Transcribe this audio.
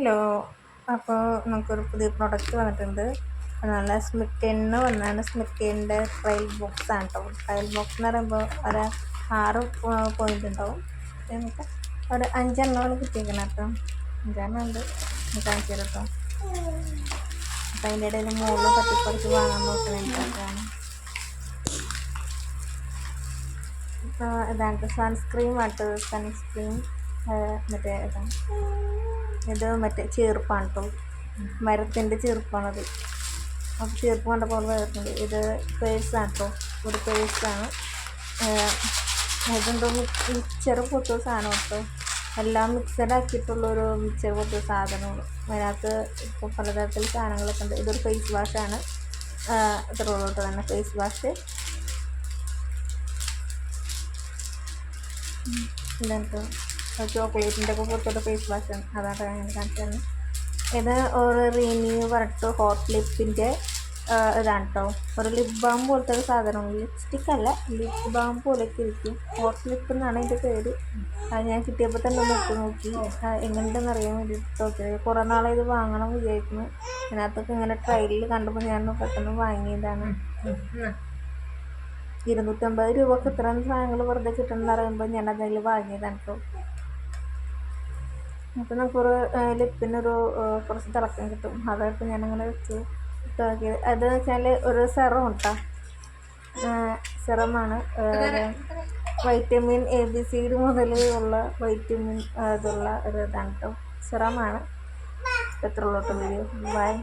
Hello. അപ്പോൾ നമുക്കൊരു പുതിയ പ്രൊഡക്റ്റ് വന്നിട്ടുണ്ട്. നല്ല സ്മിക്കന്ന് വന്നാണ്. സ്മിക്കൻ്റെ ട്രയൽ ബോക്സ് ആണ് കേട്ടോ. ട്രയൽ ബോക്സ് എന്ന് പറയുമ്പോൾ ഒരു 6 പോയിൻ്റ് ഉണ്ടാവും. നമുക്ക് ഒരു 5 കിട്ടിയിരിക്കണം കേട്ടോ. 5 ഉണ്ട്. കാണിച്ചു തരാം കേട്ടോ. അപ്പം അതിൻ്റെ ഇടയിൽ മുകളിൽ തട്ടിപ്പറിച്ച് വാങ്ങാൻ നോക്കുന്നതാണ്. ഇപ്പോൾ ഇതാണ് സൺസ്ക്രീൻ ആട്ടോ. സൺസ്ക്രീൻ മറ്റേ ഇതാണ്. ഇത് മറ്റേ ചീർപ്പാണ് കേട്ടോ. മരത്തിൻ്റെ ചീർപ്പാണത്. അപ്പോൾ ചീർപ്പ് കണ്ടപ്പോൾ വരുന്നുണ്ട്. ഇത് പേഴ്സാണ് കേട്ടോ. ഒരു പേഴ്സാണ്. ഇതെന്തോ മിക്സർ പൊട്ടിയ സാധനം കേട്ടോ. എല്ലാം മിക്സഡ് ആക്കിയിട്ടുള്ളൊരു മിക്സർ പൊട്ടിയ സാധനമാണ്. അതിനകത്ത് ഇപ്പോൾ പലതരത്തിൽ സാധനങ്ങളൊക്കെ ഉണ്ട്. ഇതൊരു ഫേസ് വാഷാണ്. ഇത്ര ഉള്ളോട്ട് തന്നെ ഫേസ് വാഷ്. ഇതെനിക്ക് ചോക്ലേറ്റിൻ്റെ ഒക്കെ പുറത്തോട്ട് ഫേസ് വാഷാണ്. അതാണ് ഞാൻ കാണിച്ചു തന്നെ. ഇത് ഒരു റിന്യൂ പറഞ്ഞിട്ട് ഹോട്ട് ലിപ്പിൻ്റെ ഇതാണ് കേട്ടോ. ഒരു ലിപ് ബാം പോലത്തെ ഒരു സാധനമാണ്. ലിപ്സ്റ്റിക് അല്ല, ലിപ് ബാം പോലെയൊക്കെ ഇരിക്കും. ഹോട്ട് ലിപ്പ് എന്നാണ് അതിൻ്റെ പേര്. അത് ഞാൻ കിട്ടിയപ്പോൾ തന്നെ നോക്കി എങ്ങനെയുണ്ടെന്ന് അറിയാൻ വേണ്ടിയിട്ട് നോക്കിയത്. കുറേ നാളെ ഇത് വാങ്ങണം വിചാരിക്കുന്നു. അതിനകത്തൊക്കെ ഇങ്ങനെ ട്രയലിൽ കണ്ടപ്പോൾ ഞാൻ പെട്ടെന്ന് വാങ്ങിയതാണ്. 250 രൂപക്ക് ഇത്രയും സാധനങ്ങൾ വെറുതെ കിട്ടണമെന്ന് പറയുമ്പോൾ ഞാൻ അതിൽ വാങ്ങിയതാണ് കേട്ടോ. അപ്പോൾ നമുക്കൊരു ലിപ്പിനൊരു കുറച്ച് തിളക്കം കിട്ടും. അതായിട്ട് ഞാനങ്ങനെ വെച്ച് ഇട്ടാക്കിയത്. അതെന്ന് വെച്ചാൽ ഒരു സെറം കേട്ടോ. സെറമാണ്. വൈറ്റമിൻ ABCD മുതൽ ഉള്ള വൈറ്റമിൻ അതുള്ള ഒരു ഇതാണ് കേട്ടോ. സെറമാണ്. എത്ര ഉള്ളോട്ട് വീഡിയോ. ബൈ.